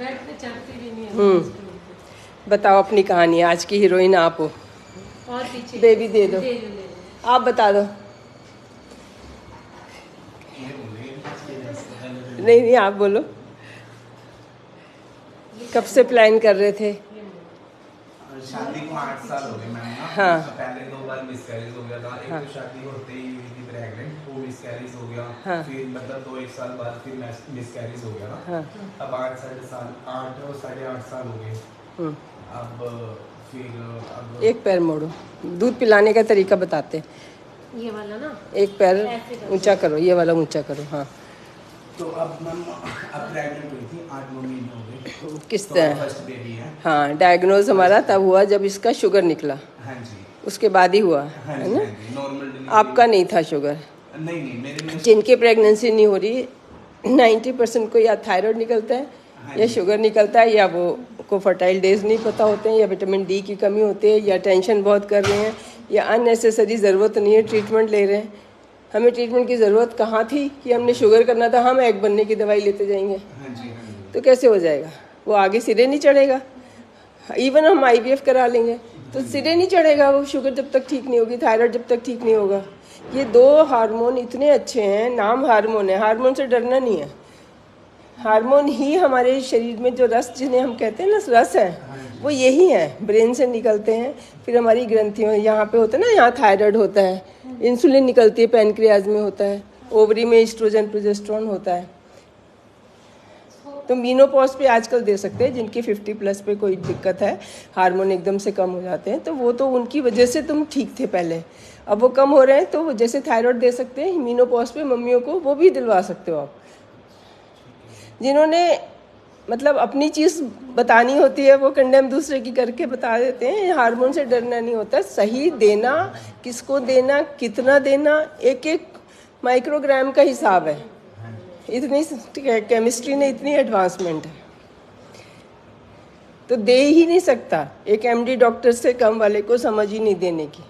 Bed पे चढ़ती भी नहीं है। बताओ अपनी कहानी, आज की हीरोइन आप हो। और पीछे बेबी दे दो, आप बता दो। नहीं नहीं, आप बोलो। कब से प्लान कर रहे थे? शादी को 8 साल हो गए मैम ना। हाँ। पहले 2 बार मिसकैरेज हो गया था। एक हाँ। तो शादी होते ही हुई थी प्रेग्नेंट, वो मिसकैरेज हो गया। हाँ। फिर मतलब 2-1 साल बाद फिर मिसकैरेज हो गया ना। हाँ। अब 8 और 8.5 साल हो गए। अब फिर एक पैर मोड़ो, दूध पिलाने का तरीका बताते। ये वाला ना, एक पैर ऊंचा करो, ये वाला ऊंचा करो। हाँ। तो अब मैम अब प्रेग्नेंट हुई थी, 8-9 महीने हो गए। किस तो तरह? फर्स्ट बेबी है। हाँ, डायग्नोज हमारा तब हुआ जब इसका शुगर निकला। हाँ जी। उसके बाद ही हुआ हाँ है जी, ना? हाँ जी, नॉर्मल डिलीवरी। आपका नहीं था शुगर? नहीं नहीं, मेरे में जिनके प्रेगनेंसी नहीं हो रही 90% को या थायराइड निकलता है, या शुगर निकलता है, या वो को फर्टाइल डेज नहीं पता होते हैं, या विटामिन डी की कमी होती है, या टेंशन बहुत कर रहे हैं, या अननेसेसरी ज़रूरत नहीं है ट्रीटमेंट ले रहे हैं। हमें ट्रीटमेंट की ज़रूरत कहाँ थी कि हमने शुगर करना था, हम एग बनने की दवाई लेते जाएंगे। हाँ जी, हाँ जी। तो कैसे हो जाएगा? वो आगे सिरे नहीं चढ़ेगा। इवन हम IVF करा लेंगे तो सिरे नहीं चढ़ेगा वो, शुगर जब तक ठीक नहीं होगी, थायराइड जब तक ठीक नहीं होगा। ये 2 हार्मोन इतने अच्छे हैं, नाम हार्मोन है, हार्मोन से डरना नहीं है। हार्मोन ही हमारे शरीर में जो रस, जिन्हें हम कहते हैं ना रस है, वो यही है, ब्रेन से निकलते हैं। फिर हमारी ग्रंथियों यहाँ पे होता है ना, यहाँ थायराइड होता है, इंसुलिन निकलती है, पैनक्रियाज में होता है, ओवरी में एस्ट्रोजन प्रोजेस्टेरोन होता है। तो मीनोपॉज पे आजकल दे सकते हैं, जिनकी 50+ पे कोई दिक्कत है, हार्मोन एकदम से कम हो जाते हैं, तो वो तो उनकी वजह से तुम ठीक थे पहले, अब वो कम हो रहे हैं, तो जैसे थायराइड दे सकते हैं मीनोपॉज पे मम्मियों को, वो भी दिलवा सकते हो आप। जिन्होंने मतलब अपनी चीज़ बतानी होती है वो कंडेम दूसरे की करके बता देते हैं। हार्मोन से डरना नहीं होता, सही देना, किसको देना, कितना देना, एक एक माइक्रोग्राम का हिसाब है। इतनी केमिस्ट्री में इतनी एडवांसमेंट है, तो दे ही नहीं सकता एक MD डॉक्टर से कम वाले को समझ ही नहीं देने की,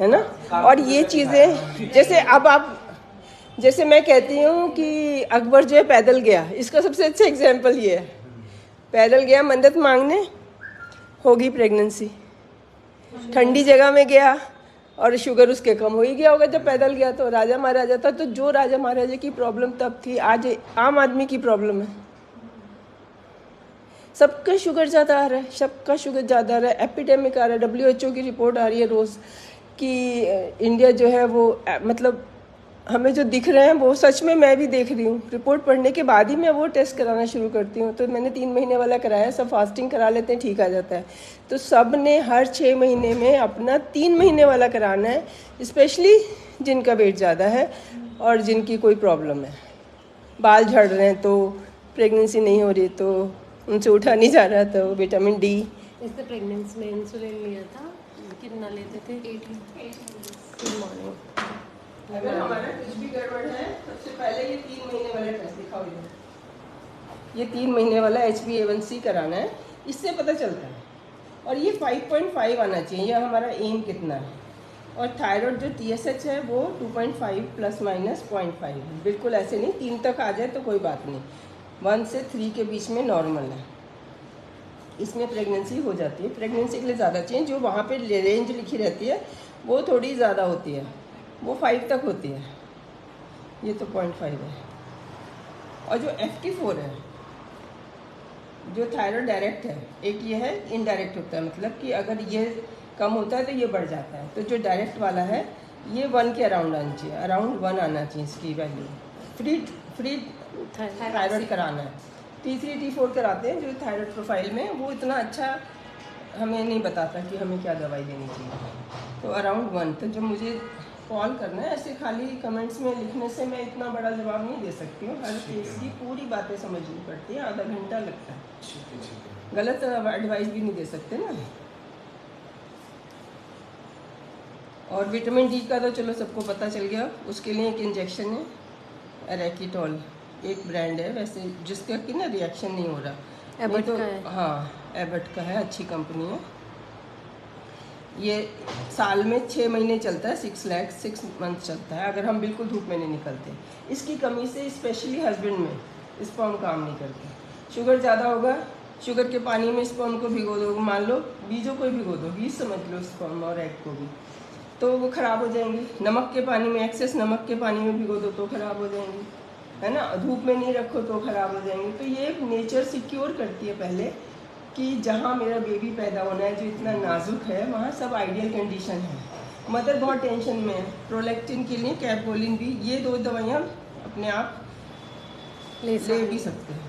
है ना। और ये चीज़ें जैसे अब आप, जैसे मैं कहती हूँ कि अकबर जो है पैदल गया, इसका सबसे अच्छा एग्जाम्पल ये है। पैदल गया मन्नत मांगने, होगी प्रेगनेंसी। ठंडी जगह में गया और शुगर उसके कम हो ही गया होगा जब पैदल गया। तो राजा महाराजा था, तो जो राजा महाराजा की प्रॉब्लम तब थी, आज आम आदमी की प्रॉब्लम है। सबका शुगर ज़्यादा आ रहा है, सबका शुगर ज़्यादा आ रहा है, एपिडेमिक आ रहा है। WHO की रिपोर्ट आ रही है रोज़ कि इंडिया जो है वो मतलब हमें जो दिख रहे हैं वो सच में मैं भी देख रही हूँ। रिपोर्ट पढ़ने के बाद ही मैं वो टेस्ट कराना शुरू करती हूँ। तो मैंने 3 महीने वाला कराया, सब फास्टिंग करा लेते हैं, ठीक आ जाता है। तो सब ने हर 6 महीने में अपना 3 महीने वाला कराना है, स्पेशली जिनका वेट ज़्यादा है और जिनकी कोई प्रॉब्लम है, बाल झड़ रहे हैं, तो प्रेगनेंसी नहीं हो रही, तो उनसे उठा नहीं जा रहा, तो विटामिन डी। इससे प्रेगनेंसी में इंसुलिन लिया था, कितना लेते थे? 18 मॉर्निंग। अगर हमारा कुछ भी गड़बड़ है, सबसे पहले ये 3 महीने वाला टेस्ट दिखाओ। ये 3 महीने वाला HbA1c कराना है, इससे पता चलता है। और ये 5.5 आना चाहिए, यह हमारा एम कितना है। और थायराइड जो TSH है वो 2.5 ± 0.5, बिल्कुल ऐसे नहीं 3 तक आ जाए तो कोई बात नहीं, 1 से 3 के बीच में नॉर्मल है। इसमें प्रेगनेंसी हो जाती है। प्रेगनेंसी के लिए ज़्यादा चाहिए, जो वहाँ पे रेंज लिखी रहती है वो थोड़ी ज़्यादा होती है, वो 5 तक होती है, ये तो 0.5 है। और जो FT4 है, जो थायराइड डायरेक्ट है, एक ये है इनडायरेक्ट होता है, मतलब कि अगर ये कम होता है तो ये बढ़ जाता है। तो जो डायरेक्ट वाला है ये 1 के अराउंड आना चाहिए, अराउंड 1 आना चाहिए इसकी वैल्यू। फ्री थायराइड कराना है। T3 T4 कराते हैं जो थायराइड प्रोफाइल में, वो इतना अच्छा हमें नहीं बताता कि हमें क्या दवाई देनी चाहिए। तो अराउंड 1। तो जब मुझे कॉल करना है, ऐसे खाली कमेंट्स में लिखने से मैं इतना बड़ा जवाब नहीं दे सकती हूँ। हर केस की पूरी बातें समझनी पड़ती है, आधा घंटा लगता है। गलत एडवाइस भी नहीं दे सकते ना। और विटामिन डी का तो चलो सबको पता चल गया, उसके लिए एक इंजेक्शन है एरेकिटोल, एक ब्रांड है वैसे, जिसका कि ना रिएक्शन नहीं हो रहा। एबट तो का है। हाँ, एबट का है, अच्छी कंपनी है। ये साल में 6 महीने चलता है, 6 मंथ चलता है, अगर हम बिल्कुल धूप में नहीं निकलते। इसकी कमी से स्पेशली हस्बैंड में स्पर्म काम नहीं करते। शुगर ज़्यादा होगा, शुगर के पानी में स्पर्म को भिगो दो, मान लो बीजों को ही भिगो दो, बीज समझ लो स्पर्म और एग को भी, तो वो ख़राब हो जाएंगे। नमक के पानी में, एक्सेस नमक के पानी में भिगो दो तो ख़राब हो जाएंगे, है ना। धूप में नहीं रखो तो ख़राब हो जाएंगे। तो ये नेचर सिक्योर करती है पहले कि जहाँ मेरा बेबी पैदा होना है, जो इतना नाजुक है, वहाँ सब आइडियल कंडीशन है। मदर बहुत टेंशन में है। प्रोलैक्टिन के लिए कैपकोलिन भी, ये 2 दवाइयाँ अपने आप ले भी सकते हैं,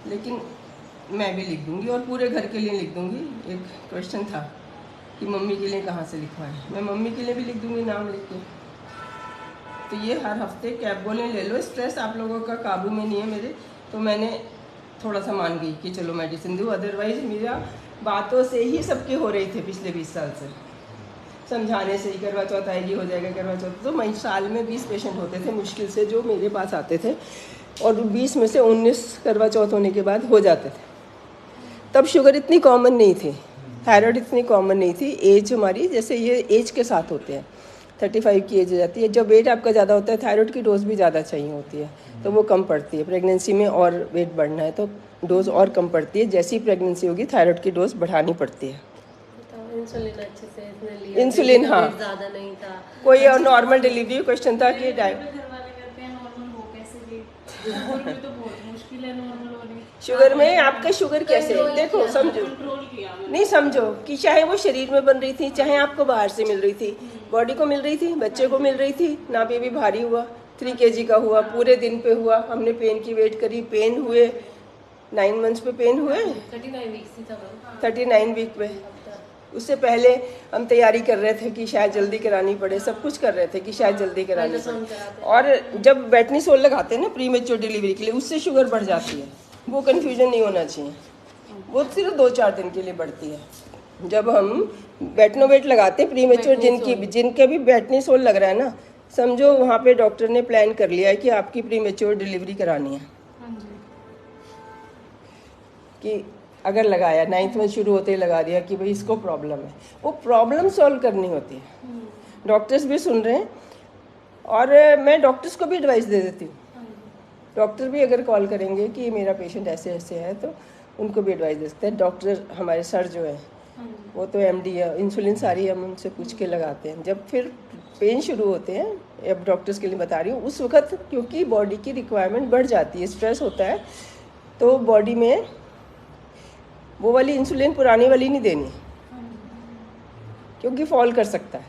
लेकिन मैं भी लिख दूंगी और पूरे घर के लिए लिख दूंगी। एक क्वेश्चन था कि मम्मी के लिए कहाँ से लिखवाएं, मैं मम्मी के लिए भी लिख दूंगी नाम लिख के। तो ये हर हफ्ते कैपकोलिन ले लो। स्ट्रेस आप लोगों का काबू में नहीं है मेरे, तो मैंने थोड़ा सा मान गई कि चलो मेडिसिन दूँ। अदरवाइज मेरा बातों से ही सबके हो रही थे पिछले 20 साल से, समझाने से ही करवा चौथ आएगी, हो जाएगा करवा चौथ। तो मैं साल में 20 पेशेंट होते थे मुश्किल से जो मेरे पास आते थे, और 20 में से 19 करवा चौथ होने के बाद हो जाते थे। तब शुगर इतनी कॉमन नहीं थी, थायराइड इतनी कॉमन नहीं थी। एज हमारी, जैसे ये एज के साथ होते हैं, 35 की एज हो जाती है। जब वेट आपका ज़्यादा होता है, थायराइड की डोज भी ज़्यादा चाहिए होती है, तो वो कम पड़ती है। प्रेगनेंसी में और वेट बढ़ना है तो डोज और कम पड़ती है। जैसी प्रेगनेंसी होगी थायराइड की डोज बढ़ानी पड़ती है। इंसुलिन अच्छे से इसने लिया, इंसुलिन, हाँ, ज़्यादा नहीं था। कोई और नॉर्मल डिलीवरी क्वेश्चन था कि शुगर में आपका शुगर कैसे है, देखो समझो, नहीं समझो कि चाहे वो शरीर में बन रही थी, चाहे आपको बाहर से मिल रही थी, बॉडी को मिल रही थी, बच्चे को मिल रही थी ना। बेबी भारी हुआ, 3 kg का हुआ, पूरे दिन पे हुआ, हमने पेन की वेट करी, पेन हुए 9 मंथ्स पे पेन हुए, 39 वीक पे। उससे पहले हम तैयारी कर रहे थे कि शायद जल्दी करानी पड़े, सब कुछ कर रहे थे कि शायद जल्दी करानी पड़े। और जब बेटनीसोल लगाते हैं ना प्री मेच्योर डिलीवरी के लिए, उससे शुगर बढ़ जाती है। वो कन्फ्यूजन नहीं होना चाहिए, वो सिर्फ 2-4 दिन के लिए बढ़ती है। जब हम बेटनोवेट लगाते हैं प्री मेच्योर, जिनके भी बेटनीसोल लग रहा है ना, समझो वहाँ पे डॉक्टर ने प्लान कर लिया है कि आपकी प्री मेच्योर डिलीवरी करानी है। कि अगर लगाया 9th में शुरू होते ही लगा दिया कि भाई इसको प्रॉब्लम है, वो प्रॉब्लम सॉल्व करनी होती है। डॉक्टर्स भी सुन रहे हैं और मैं डॉक्टर्स को भी एडवाइस दे देती हूँ। डॉक्टर भी अगर कॉल करेंगे कि मेरा पेशेंट ऐसे ऐसे है तो उनको भी एडवाइस दे सकते हैं। डॉक्टर हमारे सर जो है वो तो MD है, इंसुलिन सारी हम उनसे पूछ के लगाते हैं। जब फिर पेन शुरू होते हैं, अब डॉक्टर्स के लिए बता रही हूँ, उस वक्त क्योंकि बॉडी की रिक्वायरमेंट बढ़ जाती है, स्ट्रेस होता है, तो बॉडी में वो वाली इंसुलिन पुरानी वाली नहीं देनी, क्योंकि फॉल कर सकता है।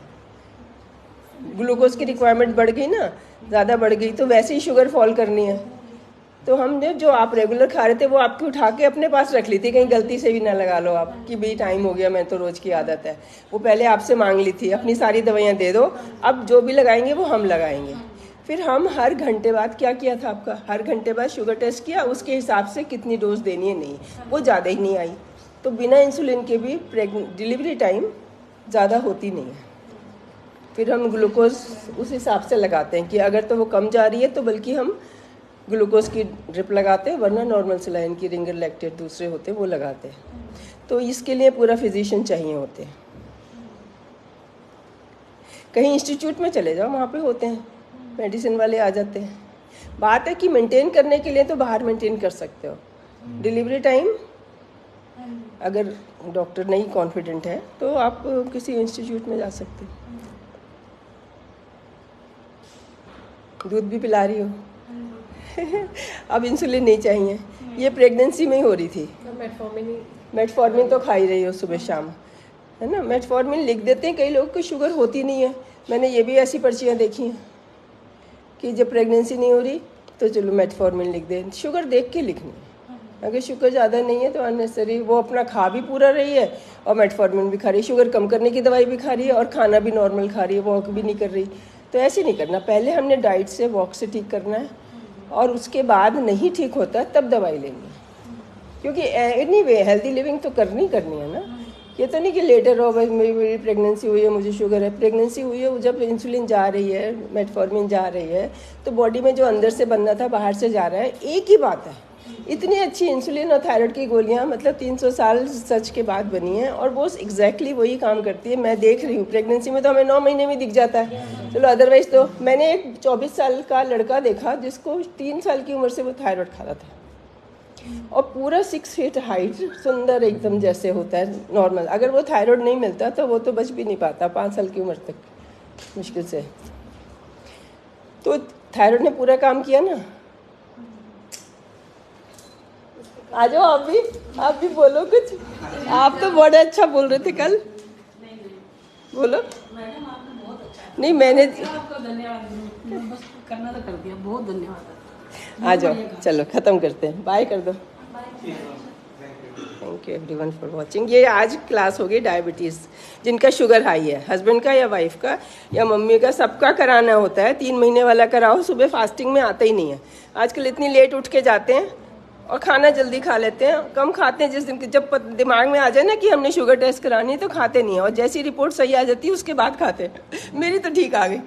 ग्लूकोज की रिक्वायरमेंट बढ़ गई ना, ज़्यादा बढ़ गई, तो वैसे ही शुगर फॉल करनी है। तो हमने जो आप रेगुलर खा रहे थे वो आपकी उठा के अपने पास रख ली थी, कहीं गलती से भी ना लगा लो आप कि भाई टाइम हो गया, मैं तो रोज़ की आदत है। वो पहले आपसे मांग ली थी, अपनी सारी दवाइयाँ दे दो, अब जो भी लगाएंगे वो हम लगाएंगे। फिर हम हर घंटे बाद क्या किया था आपका, हर घंटे बाद शुगर टेस्ट किया, उसके हिसाब से कितनी डोज देनी है, नहीं वो ज़्यादा ही नहीं आई। तो बिना इंसुलिन के भी डिलीवरी टाइम ज़्यादा होती नहीं है। फिर हम ग्लूकोज उस हिसाब से लगाते हैं कि अगर तो वो कम जा रही है तो बल्कि हम ग्लूकोज की ड्रिप लगाते हैं, वरना नॉर्मल सलाइन की रिंगर लैक्टेट दूसरे होते हैं वो लगाते हैं। तो इसके लिए पूरा फिजिशियन चाहिए होते हैं। कहीं इंस्टीट्यूट में चले जाओ, वहाँ पे होते हैं, मेडिसिन वाले आ जाते हैं। बात है कि मेंटेन करने के लिए तो बाहर मेंटेन कर सकते हो। डिलीवरी टाइम अगर डॉक्टर नहीं कॉन्फिडेंट है तो आप किसी इंस्टीट्यूट में जा सकते हो। दूध भी पिला रही हो अब इंसुलिन नहीं चाहिए, ये प्रेगनेंसी में ही हो रही थी। मेटफॉर्मिन तो खा ही रही हो सुबह शाम, है ना। मेटफॉर्मिन लिख देते हैं, कई लोगों को शुगर होती नहीं है। मैंने ये भी ऐसी पर्चियाँ देखी हैं कि जब प्रेगनेंसी नहीं हो रही तो चलो मेटफॉर्मिन लिख दें। शुगर देख के लिखनी है, अगर शुगर ज़्यादा नहीं है तो अननेसेसरी वो अपना खा भी पूरा रही है और मेटफॉर्मिन भी खा रही है, शुगर कम करने की दवाई भी खा रही है और खाना भी नॉर्मल खा रही है, वॉक भी नहीं कर रही। तो ऐसे नहीं करना, पहले हमने डाइट से वॉक से ठीक करना है और उसके बाद नहीं ठीक होता तब दवाई लेनी है। क्योंकि एनीवे हेल्दी लिविंग तो करनी है ना। ये तो नहीं कि लेटर हो भाई मेरी प्रेगनेंसी हुई है मुझे शुगर है। प्रेगनेंसी हुई है, जब इंसुलिन जा रही है, मेटफॉर्मिन जा रही है, तो बॉडी में जो अंदर से बनना था बाहर से जा रहा है। एक ही बात है, इतनी अच्छी इंसुलिन और थायराइड की गोलियां मतलब 300 साल सच के बाद बनी हैं और वो एग्जैक्टली वही काम करती है। मैं देख रही हूँ प्रेगनेंसी में तो हमें 9 महीने में दिख जाता है, चलो अदरवाइज तो मैंने एक 24 साल का लड़का देखा जिसको 3 साल की उम्र से वो थायराइड खा रहा था और पूरा 6 फीट हाइट, सुंदर एकदम जैसे होता है नॉर्मल। अगर वो थायराइड नहीं मिलता तो वो तो बच भी नहीं पाता 5 साल की उम्र तक, मुश्किल से। तो थायराइड ने पूरा काम किया ना। आ जाओ आप भी बोलो कुछ। आप तो बड़ा अच्छा बोल रहे थे कल। बोलो। मैडम आपने बहुत अच्छा, नहीं मैंने आपका धन्यवाद, बस करना तो कर दिया, बहुत धन्यवाद। आ जाओ, चलो ख़त्म करते हैं, बाय कर दो। Thank you everyone for watching. ये आज क्लास होगी डायबिटीज़, जिनका शुगर हाई है, हस्बैंड का या वाइफ का या मम्मी का, सबका कराना होता है। 3 महीने वाला कराओ, सुबह फास्टिंग में आता ही नहीं है। आजकल इतनी लेट उठ के जाते हैं और खाना जल्दी खा लेते हैं, कम खाते हैं। जिस दिन जब दिमाग में आ जाए ना कि हमने शुगर टेस्ट करानी है तो खाते नहीं है, और जैसी रिपोर्ट सही आ जाती है उसके बाद खाते हैं। मेरी तो ठीक आ गई।